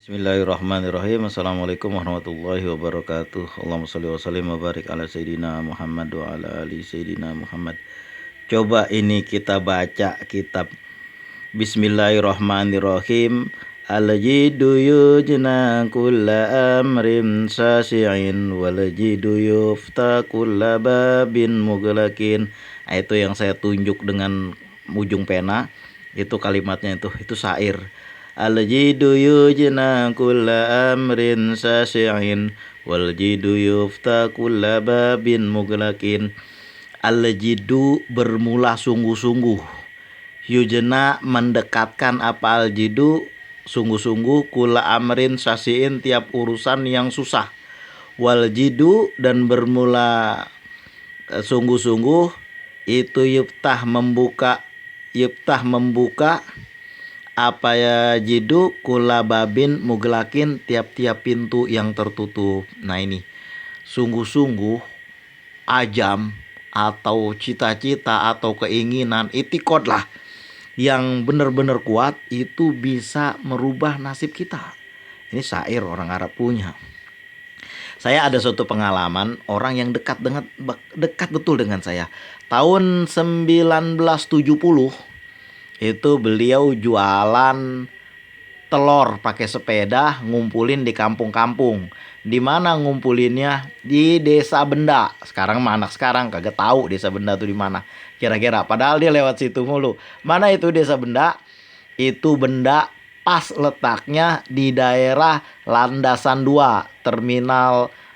Bismillahirrahmanirrahim. Assalamualaikum warahmatullahi wabarakatuh. Allahumma sholli wa sallim wa barik ala Sayyidina Muhammad wa ala ali Sayyidina Muhammad. Coba ini kita baca kitab Bismillahirrahmanirrahim. Al-jidu yujna kulla amrin sasi'in wal-jidu yufta kulla babin mughlakin. Nah, itu yang saya tunjuk dengan ujung pena. Itu kalimatnya itu syair. Al-jidu yujna kulla amrin sasi'in wal-jidu yufta kulla babin mughlakin. Al-jidu bermula sungguh-sungguh. Yujna mendekatkan apa al-jidu sungguh-sungguh, kulla amrin sasi'in tiap urusan yang susah. Wal-jidu dan bermula sungguh-sungguh itu yuftah membuka apa ya jidu kula babin mughlakin tiap-tiap pintu yang tertutup. Nah ini sungguh-sungguh, ajam atau cita-cita atau keinginan itikad lah yang benar-benar kuat itu bisa merubah nasib kita. Ini syair orang Arab punya. Saya ada suatu pengalaman orang yang dekat betul dengan saya. Tahun 1970 itu beliau jualan telur pakai sepeda, ngumpulin di kampung-kampung. Di mana ngumpulinnya? Di Desa Benda. Sekarang mah anak sekarang kagak tahu Desa Benda tuh di mana. Kira-kira padahal dia lewat situ mulu. Mana itu Desa Benda? Itu Benda pas letaknya di daerah Landasan 2,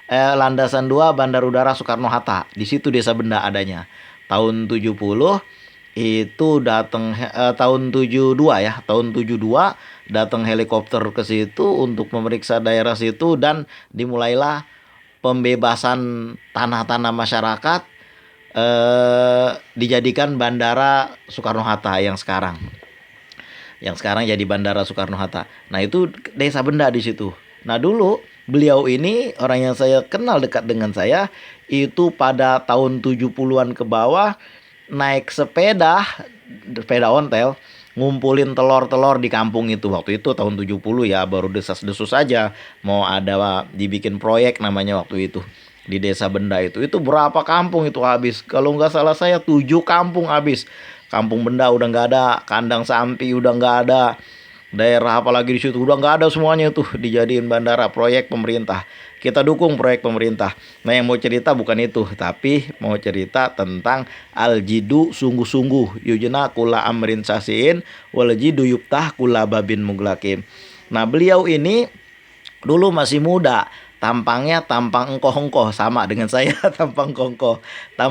Landasan 2 Bandar Udara Soekarno-Hatta. Di situ Desa Benda adanya. Tahun 70 itu datang tahun 72 ya, tahun 72 datang helikopter ke situ untuk memeriksa daerah situ dan dimulailah pembebasan tanah-tanah masyarakat, dijadikan Bandara Soekarno-Hatta yang sekarang jadi Bandara Soekarno-Hatta. Nah itu Desa Benda di situ. Nah dulu beliau ini orang yang saya kenal dekat dengan saya itu pada tahun 70-an ke bawah naik sepeda ontel ngumpulin telur-telur di kampung itu. Waktu itu tahun 70 ya, baru desas-desus saja mau ada dibikin proyek namanya waktu itu di Desa Benda itu berapa kampung itu habis, kalau nggak salah saya 7 kampung habis. Kampung Benda udah nggak ada, kandang sapi udah nggak ada, daerah apalagi di situ udah nggak ada, semuanya tuh dijadiin bandara, proyek pemerintah. Kita dukung proyek pemerintah. Nah yang mau cerita bukan itu, tapi mau cerita tentang al-jidu sungguh-sungguh, yujna kula amrin sasiin wal jidu yuftah kula babin mughlakin. Nah beliau ini dulu masih muda, tampangnya tampang engkoh-engkoh sama dengan saya tampang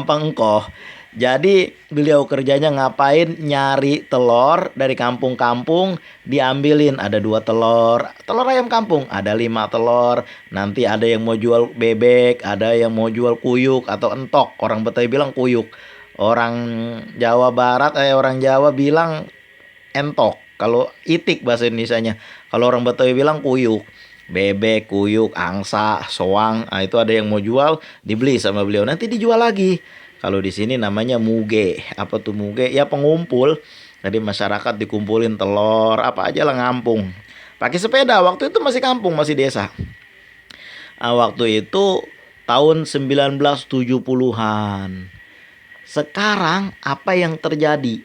engkoh. Jadi beliau kerjanya ngapain? Nyari telur dari kampung-kampung, diambilin ada 2 telur ayam kampung, ada 5 telur. Nanti ada yang mau jual bebek, ada yang mau jual kuyuk atau entok. Orang Betawi bilang kuyuk. Orang Jawa Barat, orang Jawa bilang entok. Kalau itik bahasa Indonesianya. Kalau orang Betawi bilang kuyuk. Bebek, kuyuk, angsa, soang. Nah, itu ada yang mau jual, dibeli sama beliau. Nanti dijual lagi. Kalau di sini namanya muge. Apa tuh muge? Ya pengumpul. Jadi masyarakat dikumpulin telur, apa aja lah ngampung. Pakai sepeda, waktu itu masih kampung, masih desa. Nah, waktu itu tahun 1970-an. Sekarang apa yang terjadi?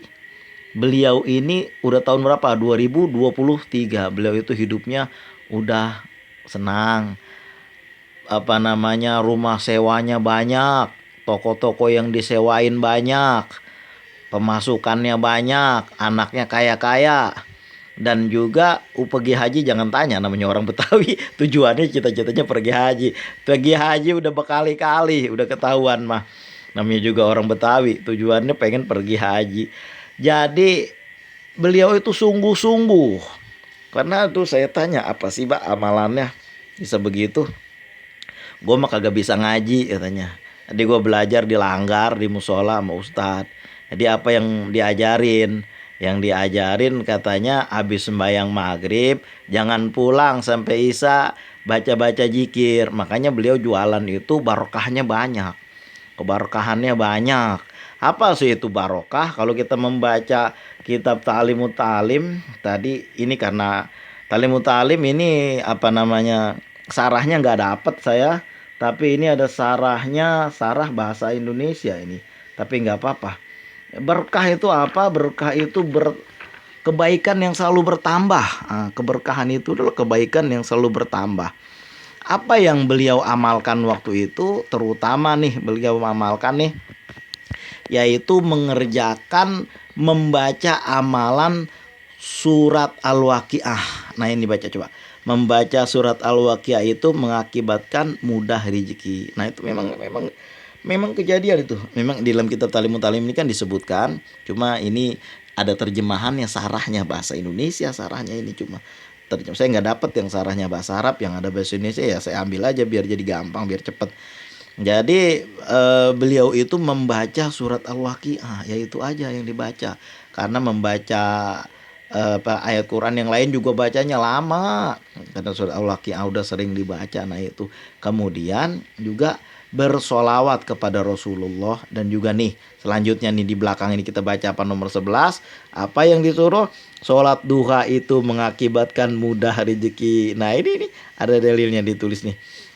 Beliau ini udah tahun berapa? 2023. Beliau itu hidupnya udah senang. Rumah sewanya banyak, toko-toko yang disewain banyak, pemasukannya banyak, anaknya kaya-kaya. Dan juga pergi haji jangan tanya, namanya orang Betawi tujuannya cita-citanya pergi haji udah berkali-kali, udah ketahuan mah. Namanya juga orang Betawi tujuannya pengen pergi haji. Jadi beliau itu sungguh-sungguh. Karena tuh saya tanya, apa sih Pak amalannya bisa begitu? Gue mah kagak bisa ngaji katanya. Jadi gue belajar di langgar, di musola sama ustad. Jadi apa yang diajarin? Yang diajarin katanya habis sembahyang maghrib jangan pulang sampai isya, baca-baca zikir. Makanya beliau jualan itu barokahnya banyak, keberkahannya banyak. Apa sih itu barokah? Kalau kita membaca kitab Ta'limut Ta'lim tadi, ini karena Talim Mutalim ini apa namanya, sarahnya nggak dapet saya, tapi ini ada sarahnya, sarah bahasa Indonesia ini, tapi nggak apa-apa. Berkah itu apa? Berkah itu kebaikan yang selalu bertambah. Nah, keberkahan itu adalah kebaikan yang selalu bertambah. Apa yang beliau amalkan waktu itu, terutama nih beliau amalkan nih, yaitu mengerjakan membaca amalan surat Al-Waqiah. Nah ini baca coba. Membaca surat Al-Waqiah itu mengakibatkan mudah rezeki. Nah itu memang kejadian itu. Memang di dalam kitab Talimut Talim ini kan disebutkan. Cuma ini ada terjemahannya, sarahnya bahasa Indonesia, sarahnya ini cuma terjemah. Saya nggak dapat yang sarahnya bahasa Arab, yang ada bahasa Indonesia ya saya ambil aja biar jadi gampang, biar cepet. Jadi beliau itu membaca surat Al-Waqiah, yaitu aja yang dibaca. Karena membaca ayat Quran yang lain juga bacanya lama. Karena surat Al-Waqiah udah sering dibaca. Nah itu. Kemudian juga bersolawat kepada Rasulullah. Dan juga nih selanjutnya nih di belakang ini kita baca apa nomor 11. Apa yang disuruh? Sholat duha itu mengakibatkan mudah rezeki. Nah ini ada dalilnya ditulis nih.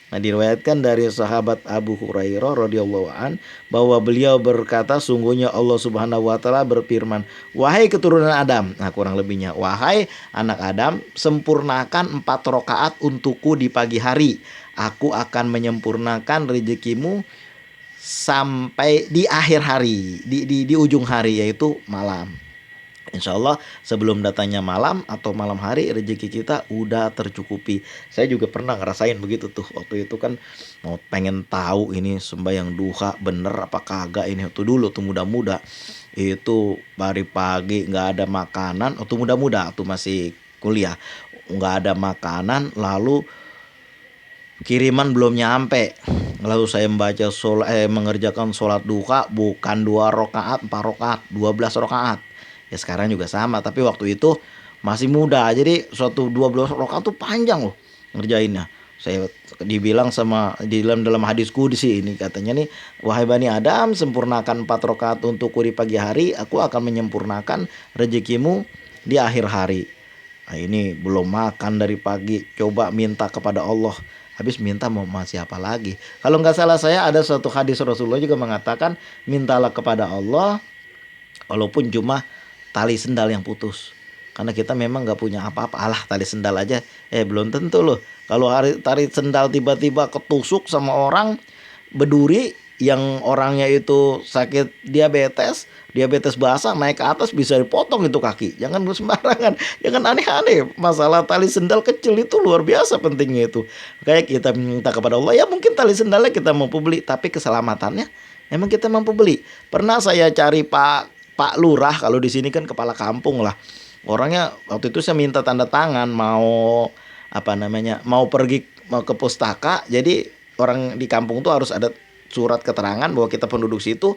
Nah diriwayatkan dari sahabat Abu Hurairah radhiyallahu an bahwa beliau berkata, sungguhnya Allah Subhanahu wa taala berfirman, wahai keturunan Adam, nah kurang lebihnya, wahai anak Adam, sempurnakan 4 rakaat untukku di pagi hari. Aku akan menyempurnakan rezekimu sampai di akhir hari, di ujung hari, yaitu malam. Insya Allah sebelum datangnya malam atau malam hari rezeki kita udah tercukupi. Saya juga pernah ngerasain begitu tuh. Waktu itu kan mau pengen tahu ini sembahyang duha bener apa kagak ini. Waktu dulu tuh muda-muda itu pagi nggak ada makanan. Waktu muda-muda tuh masih kuliah nggak ada makanan, lalu kiriman belum nyampe. Lalu saya mengerjakan sholat duha bukan 2 rakaat, 4 rakaat, 12 rakaat. Ya sekarang juga sama, tapi waktu itu masih muda. Jadi suatu 12 rakaat tuh panjang loh ngerjainnya. Saya dibilang sama di dalam hadis qudsi ini katanya nih, wahai Bani Adam, sempurnakan 4 rakaat untukku di pagi hari, aku akan menyempurnakan rezekimu di akhir hari. Nah ini belum makan dari pagi, coba minta kepada Allah. Habis minta mau masih apa lagi? Kalau nggak salah saya ada suatu hadis Rasulullah juga mengatakan, mintalah kepada Allah walaupun cuma tali sendal yang putus. Karena kita memang nggak punya apa-apa. Alah tali sendal aja. Belum tentu loh. Kalau tali sendal tiba-tiba ketusuk sama orang berduri, yang orangnya itu sakit diabetes basah, naik ke atas bisa dipotong itu kaki. Jangan sembarangan, jangan aneh-aneh. Masalah tali sendal kecil itu luar biasa pentingnya itu. Kayak kita minta kepada Allah, ya mungkin tali sendalnya kita mampu beli, tapi keselamatannya emang kita mampu beli. Pernah saya cari Pak Lurah, kalau di sini kan kepala kampung lah. Orangnya waktu itu saya minta tanda tangan mau pergi ke pustaka. Jadi orang di kampung tuh harus ada surat keterangan bahwa kita penduduk situ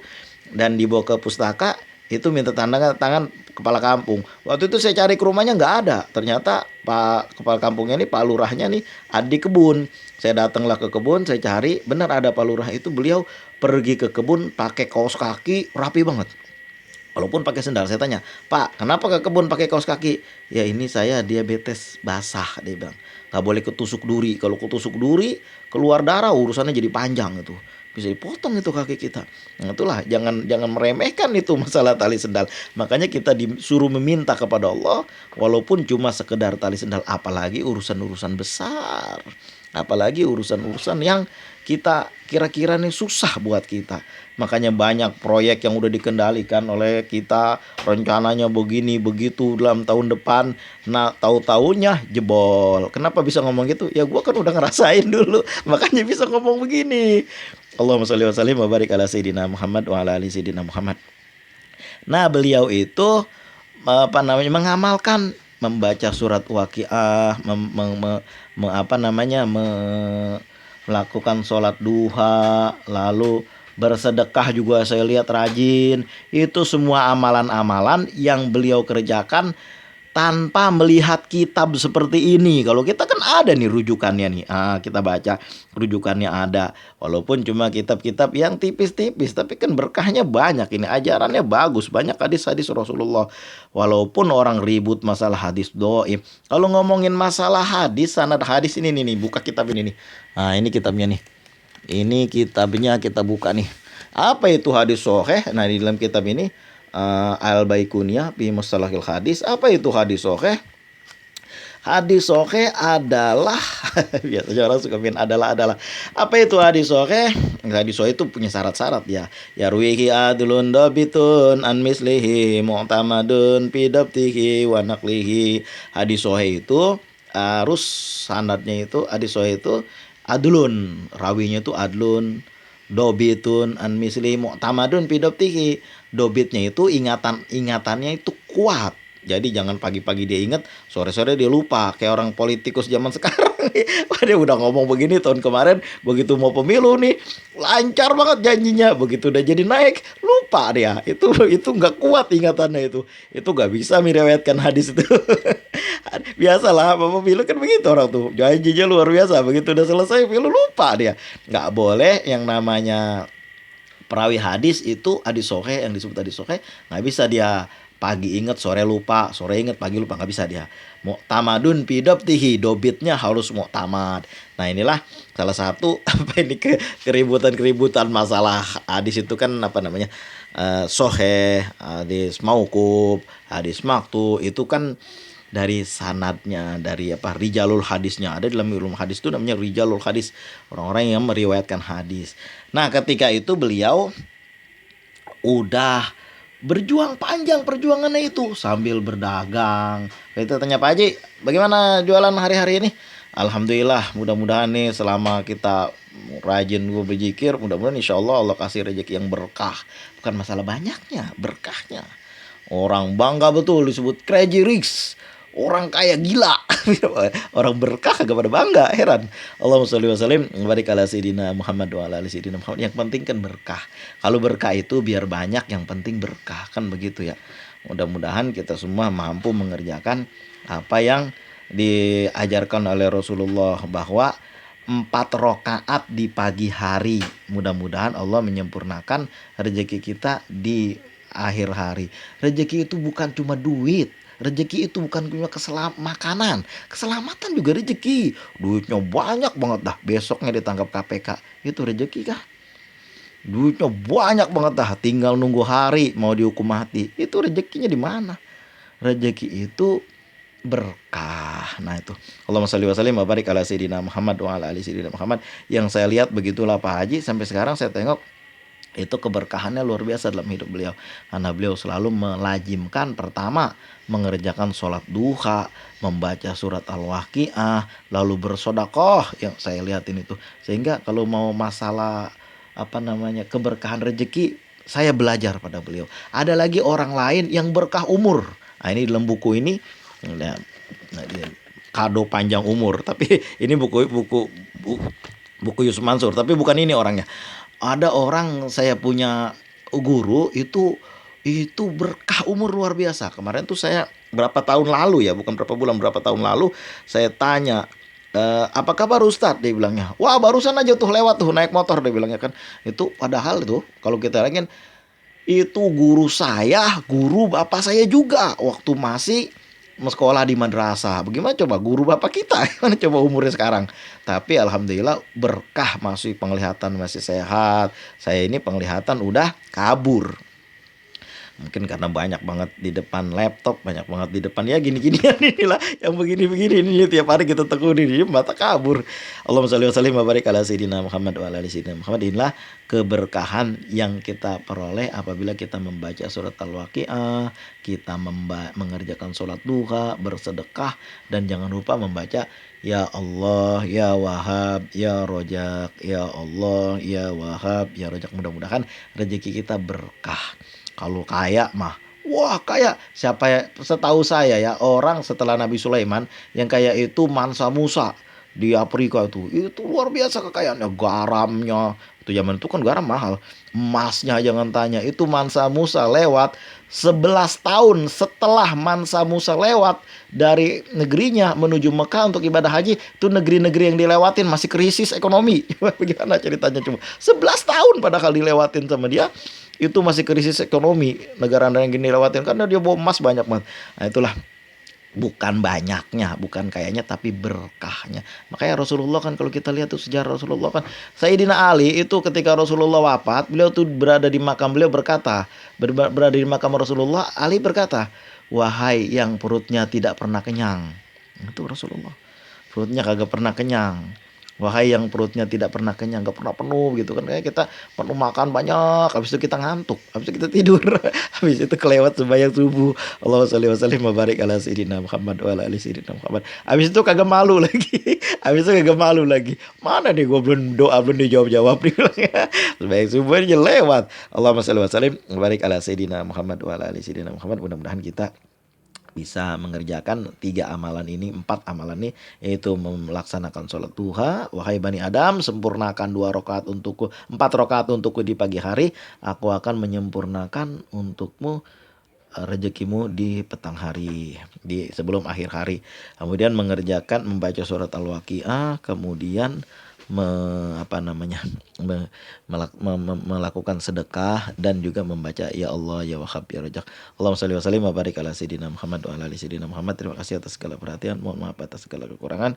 dan dibawa ke pustaka, itu minta tanda tangan kepala kampung. Waktu itu saya cari ke rumahnya nggak ada. Ternyata Pak kepala kampungnya nih, Pak Lurahnya nih ada di kebun. Saya datanglah ke kebun, saya cari, benar ada Pak Lurah itu. Beliau pergi ke kebun pakai kaos kaki rapi banget. Walaupun pakai sendal. Saya tanya, Pak, kenapa ke kebun pakai kaos kaki? Ya ini saya diabetes basah, dia bilang. Gak boleh ketusuk duri. Kalau ketusuk duri, keluar darah, urusannya jadi panjang itu. Bisa dipotong itu kaki kita. Nah, itulah, jangan meremehkan itu masalah tali sendal. Makanya kita disuruh meminta kepada Allah, walaupun cuma sekedar tali sendal. Apalagi urusan-urusan besar. Apalagi urusan-urusan yang kita kira-kira nih susah buat kita. Makanya banyak proyek yang udah dikendalikan oleh kita, rencananya begini begitu dalam tahun depan. Nah tahu-taunya jebol. Kenapa bisa ngomong gitu? Ya gua kan udah ngerasain dulu, makanya bisa ngomong begini. Allahumma sholli wa sallim wa barik ala sayyidina Muhammad wa ala ali sayyidina Muhammad. Nah beliau itu mengamalkan membaca surat Waqiah, melakukan sholat duha, lalu bersedekah juga saya lihat rajin. Itu semua amalan-amalan yang beliau kerjakan tanpa melihat kitab seperti ini. Kalau kita kan ada nih rujukannya nih. Kita baca rujukannya ada. Walaupun cuma kitab-kitab yang tipis-tipis, tapi kan berkahnya banyak. Ini ajarannya bagus, banyak hadis-hadis Rasulullah. Walaupun orang ribut masalah hadis dhaif. Kalau ngomongin masalah hadis, sanad hadis ini nih, buka kitab ini nih. Ini kitabnya nih. Ini kitabnya kita buka nih. Apa itu hadis sahih? Nah, di dalam kitab ini Al-Baiquniyah fi Mustalahil Hadis. Apa itu hadis sahih? Hadis sahih adalah biasanya orang suka main adalah. Apa itu hadis sahih? Hadis sahih itu punya syarat-syarat ya. Yarwihi adlun dabitun an mislihi mu'tamadun fi dabtihi wa naqlihi. Hadis sahih itu harus sanadnya itu, hadis sahih itu adlun, rawinya itu adlun, dobitun an misli mu'tamadun fi dabtihi. Dobitnya itu ingatannya itu kuat. Jadi jangan pagi-pagi dia ingat, sore-sore dia lupa. Kayak orang politikus zaman sekarang. Wah, dia udah ngomong begini tahun kemarin, begitu mau pemilu nih, lancar banget janjinya. Begitu udah jadi naik, lupa dia. Itu nggak kuat ingatannya itu. Itu nggak bisa meriwayatkan hadis itu. Biasalah, pemilu kan begitu orang tuh. Janjinya luar biasa. Begitu udah selesai pemilu, lupa dia. Nggak boleh yang namanya perawi hadis itu hadis sahih, yang disebut hadis sahih nggak bisa dia pagi inget sore lupa, sore inget pagi lupa, nggak bisa dia. Mu'tamadun fi dabtihi, dobitnya harus mu'tamad. Nah, inilah salah satu keributan masalah hadis itu kan sahih, hadis mauquf, hadis maqtu, itu kan dari sanadnya, dari rijalul hadisnya. Ada dalam ilmu hadis itu namanya rijalul hadis, orang-orang yang meriwayatkan hadis. Nah, ketika itu beliau udah berjuang panjang perjuangannya itu sambil berdagang. Kita tanya Pak Haji, bagaimana jualan hari-hari ini? Alhamdulillah, mudah-mudahan nih selama kita rajin gue berzikir, mudah-mudahan insya Allah kasih rezeki yang berkah. Bukan masalah banyaknya, berkahnya. Orang bangga betul disebut crazy rich, orang kaya gila. Orang berkah gak pada bangga, heran. Allahumma sholli wa sallim barik ala sayyidina Muhammad wa ala ali sayyidina Muhammad. Yang penting kan berkah. Kalau berkah itu biar banyak, yang penting berkah, kan begitu ya. Mudah-mudahan kita semua mampu mengerjakan apa yang diajarkan oleh Rasulullah, bahwa 4 rakaat di pagi hari. Mudah-mudahan Allah menyempurnakan rezeki kita di akhir hari. Rezeki itu bukan cuma duit. Rezeki itu bukan cuma makanan, keselamatan juga rezeki. Duitnya banyak banget dah, besoknya ditangkap KPK, itu rezeki kah? Duitnya banyak banget dah, tinggal nunggu hari mau dihukum mati, itu rezekinya di mana? Rezeki itu berkah. Nah, itu Allahumma shalli wa sallim wa barik ala sayyidina Muhammad wa ala ali sayyidina Muhammad. Yang saya lihat begitulah Pak Haji, sampai sekarang saya tengok itu keberkahannya luar biasa dalam hidup beliau, karena beliau selalu melazimkan, pertama mengerjakan sholat duha, membaca surat Al-Waqiah, lalu bersedekah. Yang saya lihatin itu, sehingga kalau mau masalah keberkahan rezeki, saya belajar pada beliau. Ada lagi orang lain yang berkah umur. Nah, ini dalam buku ini kado panjang umur, tapi ini buku Yusuf Mansur, tapi bukan ini orangnya. Ada orang, saya punya guru itu berkah umur luar biasa. Kemarin tuh saya berapa tahun lalu ya, bukan berapa bulan, berapa tahun lalu saya tanya, apa kabar Ustadz? Dia bilangnya, wah barusan aja tuh lewat tuh naik motor, dia bilangnya kan. Itu padahal tuh kalau kita ingin, itu guru saya, guru bapak saya juga waktu masih sekolah di madrasah. Bagaimana coba guru bapak kita, gimana coba umurnya sekarang. Tapi alhamdulillah berkah, masih penglihatan masih sehat. Saya ini penglihatan udah kabur. Mungkin karena banyak banget di depan laptop, banyak banget di depan ya gini-ginian inilah, yang begini-begini ini tiap hari kita tekuni, ini mata kabur. Allahumma sholli wa sallim wa barik ala sayyidina Muhammad wa ala ali sayyidina Muhammad. Inilah keberkahan yang kita peroleh apabila kita membaca surat Al-Waqiah, kita mengerjakan sholat duha, bersedekah, dan jangan lupa membaca ya Allah, ya Wahab, ya Rojak, ya Allah, ya Wahab, ya Rojak. Mudah-mudahan rezeki kita berkah. Kalau kaya mah, wah kaya. Siapa ya, setahu saya ya, orang setelah Nabi Sulaiman yang kaya itu Mansa Musa di Afrika itu luar biasa kekayaannya, garamnya Itu zaman itu kan garam mahal. Emasnya jangan tanya. Itu Mansa Musa lewat 11 tahun setelah Mansa Musa lewat dari negerinya menuju Mekah untuk ibadah haji. Itu negeri-negeri yang dilewatin masih krisis ekonomi. Bagaimana ceritanya coba? 11 tahun padahal dilewatin sama dia. Itu masih krisis ekonomi. Negara-negara yang gini lewatin karena dia bawa emas banyak banget. Nah itulah, bukan banyaknya, bukan kayaknya, tapi berkahnya. Makanya Rasulullah kan, kalau kita lihat tuh sejarah Rasulullah kan, Sayyidina Ali itu ketika Rasulullah wafat, beliau tuh berada di makam beliau berkata, berada di makam Rasulullah, Ali berkata, wahai yang perutnya tidak pernah kenyang. Itu Rasulullah. Perutnya kagak pernah kenyang. Wahai yang perutnya tidak pernah kenyang, gak pernah penuh gitu kan. Kayak kita perlu makan banyak, habis itu kita ngantuk, habis itu kita tidur, habis itu kelewat sembahyang subuh. Allahumma sholli wa sallim wa barik ala sayyidina Muhammad wa ala ali sayyidina Muhammad. Habis itu kagak malu lagi. Habis itu kagak malu lagi. Mana nih gue belum doa, belum dijawab-jawab nih. Sembahyang subuh aja lewat. Allahumma sholli wa sallim wa barik ala sayyidina Muhammad wa ala ali sayyidina Muhammad. Mudah-mudahan kita bisa mengerjakan 3 amalan ini, 4 amalan ini, yaitu melaksanakan sholat duha. Wahai Bani Adam, sempurnakan 2 rakaat untukku, 4 rakaat untukku di pagi hari, aku akan menyempurnakan untukmu rezekimu di petang hari, di sebelum akhir hari. Kemudian mengerjakan membaca surat Al-Waqiah, kemudian melakukan sedekah, dan juga membaca ya Allah ya Wahhab ya Razzaq. Allahumma shalli wa sallim wa barik ala sayyidina Muhammad wa ala ali sayyidina Muhammad. Terima kasih atas segala perhatian, mohon maaf atas segala kekurangan.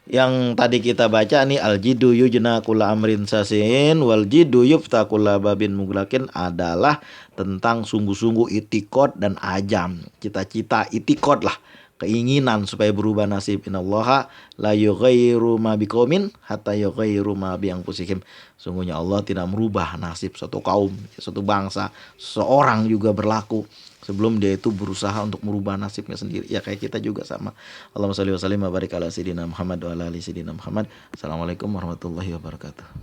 Yang tadi kita baca nih, al jiddu yujna kulla amrin sasin wal jiddu yufta kulla babin mughlaqin, adalah tentang sungguh-sungguh itikad dan ajam, cita-cita, itikad lah, keinginan supaya berubah nasib. Innallaha la yughayyiru ma biqaumin hatta yughayyiru ma bi anfusihim. Sungguhnya Allah tidak merubah nasib suatu kaum, suatu bangsa, seorang juga berlaku sebelum dia itu berusaha untuk merubah nasibnya sendiri. Ya kayak kita juga sama. Allahumma shalli wa sallim wa barik ala sayyidina Muhammad wa ala ali sayyidina Muhammad. Assalamualaikum warahmatullahi wabarakatuh.